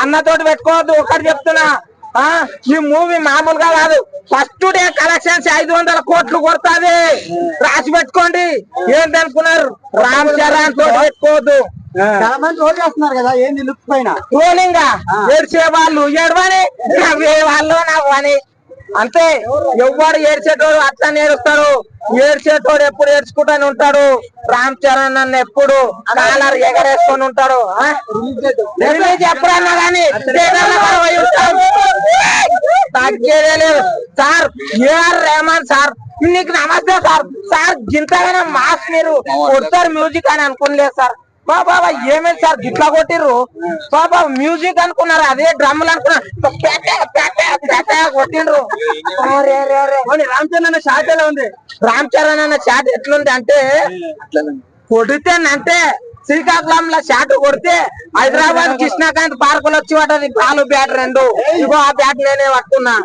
అన్నతోటి పెట్టుకోవద్దు. ఒకటి చెప్తున్నా, ఈ మూవీ మామూలుగా కాదు. ఫస్ట్ డే కలెక్షన్స్ 500 కోట్లు కొడుతుంది. రాసి పెట్టుకోండి. ఏంటనుకున్నారు? రామ్ చరణ్ తోటి పెట్టుకోవద్దు. చాలా మంది రోడ్ చేస్తున్నారు కదా, ఏంది లుక్ పైన ట్రోలింగ్. ఏడ్చే వాళ్ళు ఏడవని, నవ్వే వాళ్ళు నవ్వని. అంతే. ఎవ్వడు ఏడ్చేటోడు అట్లా ఏడుస్తాడు. ఏడ్చేటోడు ఎప్పుడు ఏడ్చుకుంటానే ఉంటాడు. రామ్ చరణ్ అన్న ఎప్పుడు కాలర్ ఎగరేసుకొని ఉంటాడు. రిలీజ్ ఎప్పుడన్నా కానీ తగ్గేదే లేదు సార్. ఏఆర్ రెహమాన్ సార్, నీకు నమస్తే సార్. సార్ గింతగానే మాస్ మీరు కొడతారు మ్యూజిక్ అని అనుకోలేదు సార్. బాబా ఏమేమి సార్ గిట్లా కొట్టిర్రు? బాబా మ్యూజిక్ అనుకున్నారు, అదే డ్రమ్లు అనుకున్నారు. కొట్టిండ్రు. రామ్ చరణ్ అన్న షాట్ ఎలా ఉంది? రామ్ చరణ్ అన్న షాట్ ఎట్లుంది అంటే, కొడితే అంటే శ్రీకాకుళంలో షాట్ కొడితే హైదరాబాద్ కృష్ణాకాంత్ పార్కులు వచ్చి పడ్డది బాలు బ్యాట్ 2. ఇగో ఆ బ్యాట్ నేనే పట్టుకున్నా.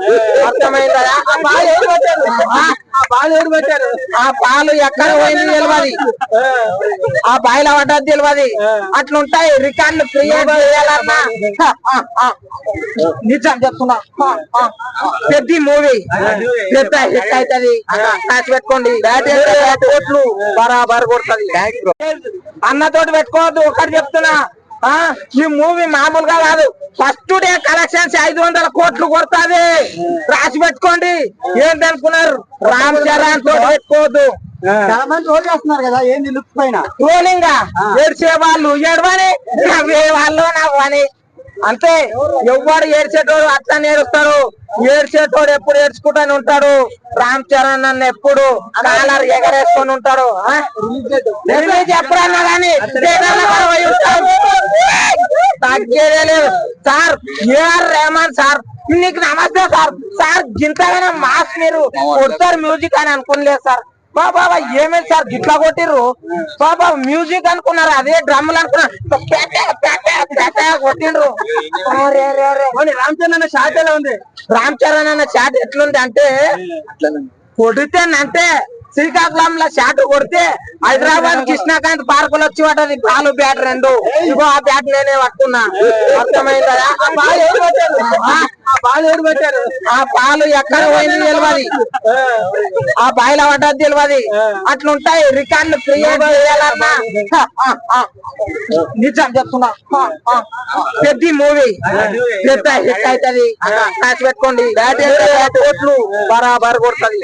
అర్థమైందా? ఆ బాలు ఎక్కడ పోయింది తెలియదు, ఆ బాయిల పడ్డది తెలియదు. అట్లుంటాయి రికార్డులు క్రియేట్ చేయాలన్నా. నిజం చెప్తున్నా, పెద్ద మూవీ పెద్ద హిట్ అవుతుంది. కాసి పెట్టుకోండి. కోట్లు బరాబర్ కొడుతుంది. అన్నతోటి పెట్టుకోవద్దు. ఒకటి చెప్తున్నా, ఈ మూవీ మామూలుగా కాదు. ఫస్ట్ డే కలెక్షన్స్ 500 కోట్లు కొడుతుంది. రాసి పెట్టుకోండి. ఏంటనుకున్నారు? రామ్ చరణ్ తోటి పెట్టుకోవద్దు. చాలా మంది రోడ్ చేస్తున్నారు కదా, ఏంది లుక్ పైన ట్రోలింగ్. ఏడ్చే వాళ్ళు ఏడవని, నవ్వే వాళ్ళు నవ్వని. అంతే. ఎవ్వడు ఏడ్చేటోడు అట్లా ఏడుస్తాడు. ఏడ్చేటోడు ఎప్పుడు ఏడ్చుకుంటానే ఉంటాడు. రామ్ చరణ్ అన్న ఎప్పుడు కాలర్ ఎగరేసుకొని ఉంటాడు. రిలీజ్ ఎప్పుడన్నా కానీ తగ్గేదే లేదు సార్. ఏఆర్ రెహమాన్ సార్, నీకు నమస్తే సార్. సార్ గింతగానే మాస్ మీరు కొడతారు మ్యూజిక్ అని అనుకోలేదు సార్. బాబా ఏమేమి సార్ గిట్లా కొట్టిర్రు? బాబా మ్యూజిక్ అనుకున్నారు, అదే డ్రమ్లు అనుకున్నారు. కొట్టిండ్రు. రామ్ చరణ్ అన్న షాట్ ఎలా ఉంది? రామ్ చరణ్ అన్న షాట్ ఎట్లుంది అంటే, కొడితే అంటే శ్రీకాకుళంలో షాట్ కొడితే హైదరాబాద్ కృష్ణాకాంత్ పార్కులు వచ్చి పడ్డది బాలు బ్యాట్ 2. ఇగో ఆ బ్యాట్ నేనే పట్టుకున్నా. అర్థమైందా? ఆ బాలు ఎక్కడ పోయింది తెలియదు, ఆ బాయిల పడ్డది తెలియదు. అట్లుంటాయి రికార్డులు క్రియేట్ చేయాలన్నా. నిజం చెప్తున్నా, పెద్ద మూవీ పెద్ద హిట్ అవుతుంది. కాసి పెట్టుకోండి. కోట్లు బరాబర్ కొడుతుంది.